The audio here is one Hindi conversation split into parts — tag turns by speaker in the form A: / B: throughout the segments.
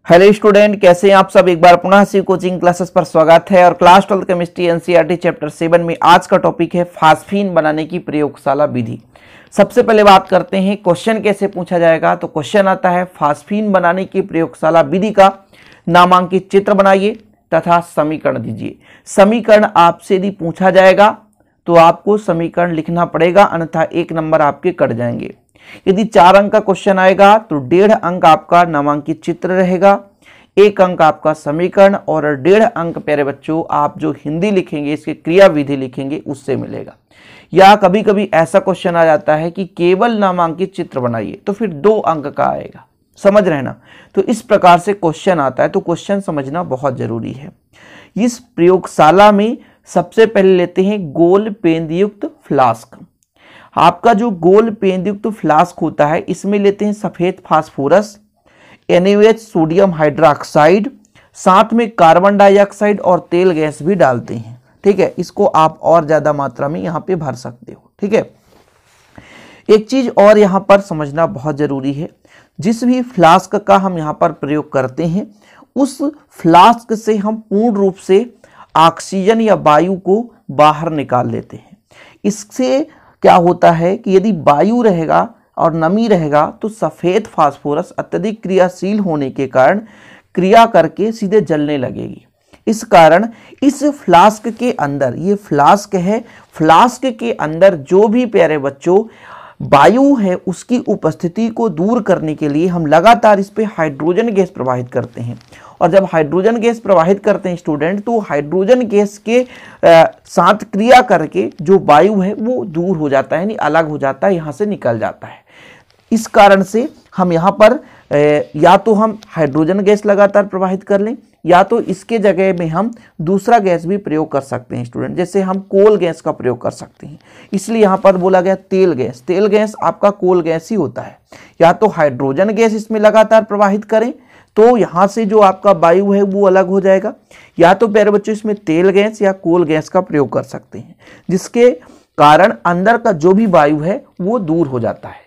A: हेलो स्टूडेंट, कैसे हैं आप सब। एक बार पुनः सी कोचिंग क्लासेस पर स्वागत है। और क्लास 12 केमिस्ट्री एनसीईआरटी चैप्टर 7 में आज का टॉपिक है फास्फीन बनाने की प्रयोगशाला विधि। सबसे पहले बात करते हैं क्वेश्चन कैसे पूछा जाएगा। तो क्वेश्चन आता है फास्फीन बनाने की प्रयोगशाला विधि का नामांकित चित्र बनाइए तथा समीकरण दीजिए। समीकरण आपसे यदि पूछा जाएगा तो आपको समीकरण लिखना पड़ेगा, अन्यथा 1 नंबर आपके कट जाएंगे। यदि 4 अंक का क्वेश्चन आएगा तो 1.5 अंक आपका नामांकित चित्र रहेगा, 1 अंक आपका समीकरण और 1.5 अंक प्यारे बच्चों आप जो हिंदी लिखेंगे, इसके क्रिया विधि लिखेंगे, उससे मिलेगा। या कभी कभी ऐसा क्वेश्चन आ जाता है कि केवल नामांकित चित्र बनाइए, तो फिर 2 अंक का आएगा। समझ रहे ना। तो इस प्रकार से क्वेश्चन आता है, तो क्वेश्चन समझना बहुत जरूरी है। इस प्रयोगशाला में सबसे पहले लेते हैं गोल पेंदयुक्त फ्लास्क। आपका जो गोल पेंदयुक्त फ्लास्क होता है, इसमें लेते हैं सफेद फास्फोरस, NaOH सोडियम हाइड्रोक्साइड, साथ में कार्बन डाइऑक्साइड और तेल गैस भी डालते हैं। ठीक है, इसको आप और ज्यादा मात्रा में यहां पे भर सकते हो। ठीक है, एक चीज और यहां पर समझना बहुत जरूरी है। जिस भी फ्लास्क का हम यहां पर प्रयोग करते हैं, उस फ्लास्क से हम पूर्ण रूप से ऑक्सीजन या वायु को बाहर निकाल लेते हैं। इससे क्या होता है कि यदि वायु रहेगा और नमी रहेगा तो सफेद फास्फोरस अत्यधिक क्रियाशील होने के कारण क्रिया करके सीधे जलने लगेगी। इस कारण इस फ्लास्क के अंदर, ये फ्लास्क है, फ्लास्क के अंदर जो भी प्यारे बच्चों वायु है उसकी उपस्थिति को दूर करने के लिए हम लगातार इस पे हाइड्रोजन गैस प्रवाहित करते हैं। और जब हाइड्रोजन गैस प्रवाहित करते हैं स्टूडेंट, तो हाइड्रोजन गैस के साथ क्रिया करके जो वायु है वो दूर हो जाता है, यानी अलग हो जाता है, यहाँ से निकल जाता है। इस कारण से हम यहाँ पर या तो हम हाइड्रोजन गैस लगातार प्रवाहित कर लें, या तो इसके जगह में हम दूसरा गैस भी प्रयोग कर सकते हैं स्टूडेंट। जैसे हम कोल गैस का प्रयोग कर सकते हैं, इसलिए यहाँ पर बोला गया तेल गैस। तेल गैस आपका कोल गैस ही होता है। या तो हाइड्रोजन गैस इसमें लगातार प्रवाहित करें तो यहाँ से जो आपका वायु है वो अलग हो जाएगा, या तो प्यारे बच्चों इसमें तेल गैस या कोल गैस का प्रयोग कर सकते हैं, जिसके कारण अंदर का जो भी वायु है वो दूर हो जाता है।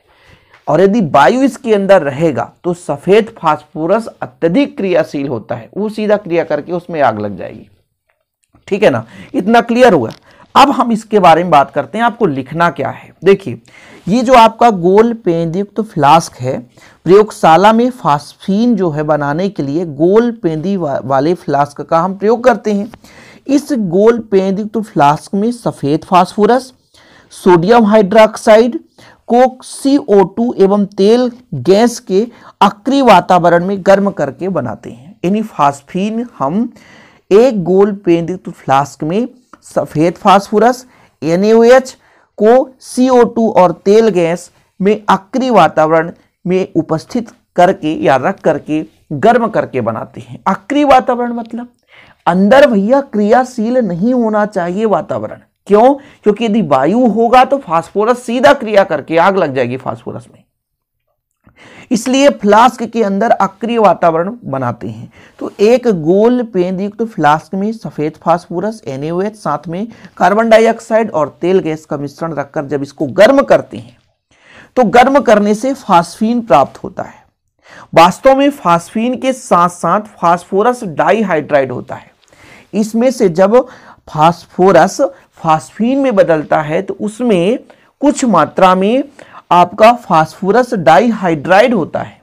A: और यदि वायु इसके अंदर रहेगा तो सफेद फास्फोरस अत्यधिक क्रियाशील होता है, वो सीधा क्रिया करके उसमें आग लग जाएगी। ठीक है ना, इतना क्लियर हुआ। अब हम इसके बारे में बात करते हैं, आपको लिखना क्या है। देखिए, ये जो आपका गोल पेंदयुक्त फ्लास्क है, प्रयोगशाला में फास्फीन जो है बनाने के लिए गोल पेंदी वाले फ्लास्क का हम प्रयोग करते हैं। इस गोल पेंदयुक्त फ्लास्क में सफेद फास्फोरस, सोडियम हाइड्रोक्साइड को CO2 एवं तेल गैस के अक्रिय वातावरण में गर्म करके बनाते हैं। यानी फास्फीन हम एक गोल पेंदयुक्त फ्लास्क में सफेद फास्फोरस, NaOH को CO2 और तेल गैस में अक्रिय वातावरण में उपस्थित करके या रख करके गर्म करके बनाते हैं। अक्रिय वातावरण मतलब अंदर भैया क्रियाशील नहीं होना चाहिए वातावरण। क्यों? क्योंकि यदि वायु होगा तो फास्फोरस सीधा क्रिया करके आग लग जाएगी फास्फोरस में। इसलिए फ्लास्क के अंदर अक्रिय वातावरण बनाते हैं। तो एक गोल पेंदयुक्त फ्लास्क में सफेद फास्फोरस, NaOH, साथ में कार्बन डाइऑक्साइड और तेल गैस का मिश्रण रखकर जब इसको गर्म करते हैं तो गर्म करने से फास्फीन प्राप्त होता है। वास्तव में फास्फीन के साथ साथ फास्फोरस डाइहाइड्राइड होता है। इसमें से जब फास्फोरस फास्फीन में बदलता है तो उसमें कुछ मात्रा में आपका फास्फोरस डाइहाइड्राइड होता है।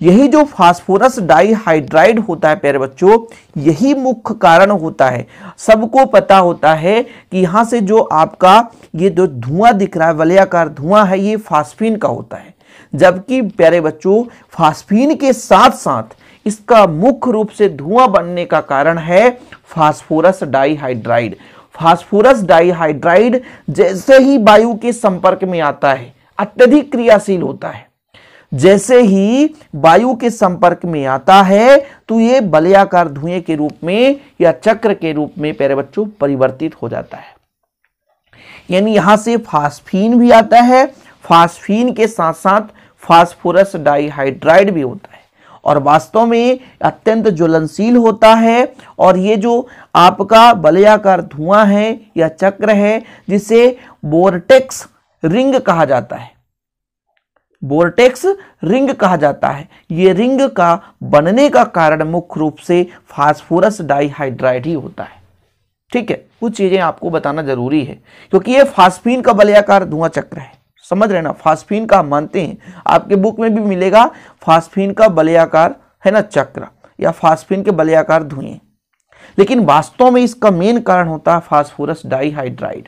A: यही जो फास्फोरस डाइहाइड्राइड होता है प्यारे बच्चों, यही मुख्य कारण होता है। सबको पता होता है कि यहां से जो आपका ये जो धुआं दिख रहा है, वलयाकार धुआं है, ये फास्फीन का होता है। जबकि प्यारे बच्चों फास्फीन के साथ साथ इसका मुख्य रूप से धुआं बनने का कारण है फास्फोरस डाइहाइड्राइड। फास्फोरस डाइहाइड्राइड जैसे ही वायु के संपर्क में आता है अत्यधिक क्रियाशील होता है। जैसे ही वायु के संपर्क में आता है तो ये वलयाकार धुएं के रूप में या चक्र के रूप में प्यारे बच्चों परिवर्तित हो जाता है। यानी यहां से फास्फीन भी आता है, फास्फीन के साथ साथ फास्फोरस डाइहाइड्राइड भी होता है और वास्तव में अत्यंत ज्वलनशील होता है। और ये जो आपका वलयाकार धुआं है या चक्र है, जिसे वोर्टेक्स रिंग कहा जाता है, वोर्टेक्स रिंग कहा जाता है। ये रिंग का बनने का कारण मुख्य रूप से फास्फोरस डाइहाइड्राइड ही होता है। ठीक है, कुछ चीजें आपको बताना जरूरी है क्योंकि ये फास्फीन का वलयाकार धुआं चक्र है। समझ रहे ना, फास्फीन का मानते हैं, आपके बुक में भी मिलेगा फास्फीन का वलयाकार है ना चक्र या फास्फीन के वलयाकार धुएं, लेकिन वास्तव में इसका मेन कारण होता है फास्फोरस डाइहाइड्राइड।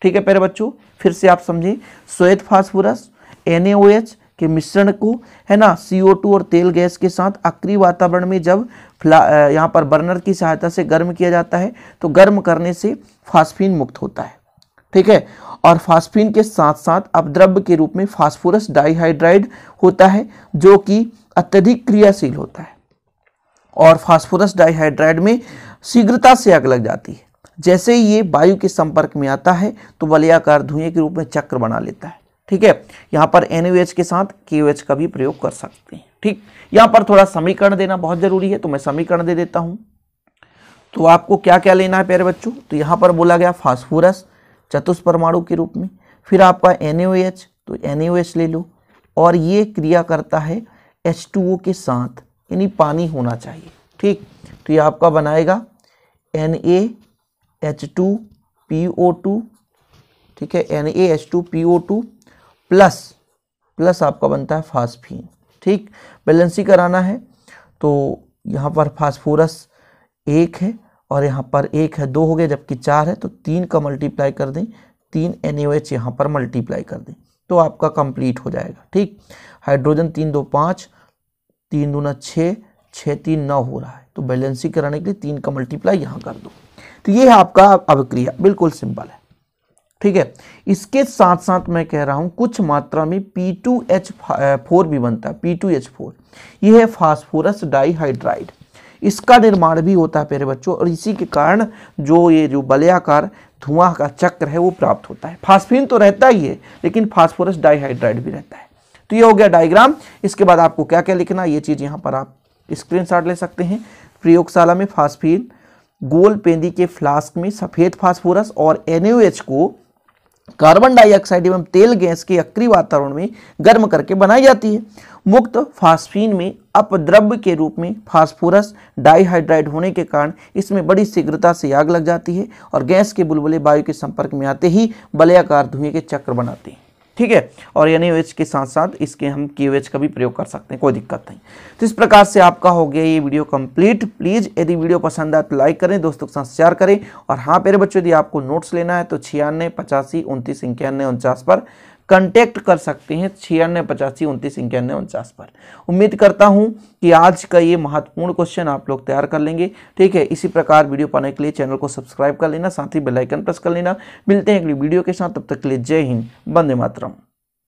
A: ठीक है प्यारे बच्चों, फिर से आप समझे, श्वेत फास्फोरस NaOH के मिश्रण को है ना CO2 और तेल गैस के साथ अक्रिय वातावरण में जब यहाँ पर बर्नर की सहायता से गर्म किया जाता है तो गर्म करने से फास्फीन मुक्त होता है। ठीक है, और फास्फीन के साथ साथ अपद्रव्य के रूप में फास्फोरस डाइहाइड्राइड होता है जो कि अत्यधिक क्रियाशील होता है और फास्फोरस डाइहाइड्राइड में शीघ्रता से आग लग जाती है। जैसे ही ये वायु के संपर्क में आता है तो वलयाकार धुएं के रूप में चक्र बना लेता है। ठीक है, यहाँ पर NaOH के साथ KOH का भी प्रयोग कर सकते हैं। ठीक, यहाँ पर थोड़ा समीकरण देना बहुत जरूरी है तो मैं समीकरण दे देता हूँ। तो आपको क्या क्या लेना है प्यारे बच्चों, तो यहाँ पर बोला गया फास्फोरस चतुष्परमाणु के रूप में, फिर आपका NaOH, तो NaOH ले लो और ये क्रिया करता है H2O के साथ, यानी पानी होना चाहिए। ठीक, तो ये आपका बनाएगा NaH2PO2। ठीक है, NaH2PO2 प्लस आपका बनता है फास्फीन। ठीक, बैलेंसी कराना है तो यहाँ पर फास्फोरस 1 है और यहाँ पर 1 है, 2 हो गए, जबकि 4 है तो 3 का मल्टीप्लाई कर दें, 3 NaOH यहाँ पर मल्टीप्लाई कर दें तो आपका कंप्लीट हो जाएगा। ठीक, हाइड्रोजन 3 2 5, 3 दूना 6, 6 3 9 हो रहा है, तो बैलेंसी कराने के लिए 3 का मल्टीप्लाई यहाँ कर दो। तो ये है आपका अभिक्रिया, बिल्कुल सिंपल है। ठीक है, इसके साथ साथ मैं कह रहा हूं कुछ मात्रा में P2H4 भी बनता है। P2H4 ये है फास्फोरस डाइहाइड्राइड, इसका निर्माण भी होता है प्यारे बच्चों और इसी के कारण जो वलयाकार धुआं का चक्र है वो प्राप्त होता है। फास्फीन तो रहता ही है लेकिन फास्फोरस डाइहाइड्राइड भी रहता है। तो ये हो गया डायग्राम। इसके बाद आपको क्या क्या लिखना, ये चीज यहाँ पर आप स्क्रीनशॉट ले सकते हैं। प्रयोगशाला में फास्फीन गोल पेंदी के फ्लास्क में सफेद फास्फोरस और NaOH को कार्बन डाइऑक्साइड एवं तेल गैस के अक्रिय वातावरण में गर्म करके बनाई जाती है। मुक्त फास्फीन में अपद्रव्य के रूप में फास्फोरस डाइहाइड्राइड होने के कारण इसमें बड़ी शीघ्रता से आग लग जाती है और गैस के बुलबुले वायु के संपर्क में आते ही वलयाकार धुएं के चक्र बनाते हैं। ठीक है, और NaOH के साथ साथ इसके हम KOH का भी प्रयोग कर सकते हैं, कोई दिक्कत नहीं। तो इस प्रकार से आपका हो गया ये वीडियो कंप्लीट। प्लीज़ यदि वीडियो पसंद आए तो लाइक करें, दोस्तों के साथ शेयर करें। और हाँ प्यारे बच्चों, यदि आपको नोट्स लेना है तो 96 85 29 91 49 पर कंटेक्ट कर सकते हैं, 96 85 29 91 49 पर। उम्मीद करता हूं कि आज का ये महत्वपूर्ण क्वेश्चन आप लोग तैयार कर लेंगे। ठीक है, इसी प्रकार वीडियो पाने के लिए चैनल को सब्सक्राइब कर लेना, साथ ही बेल आइकन प्रेस कर लेना। मिलते हैं अगली वीडियो के साथ, तब तक के लिए जय हिंद, वंदे मातरम।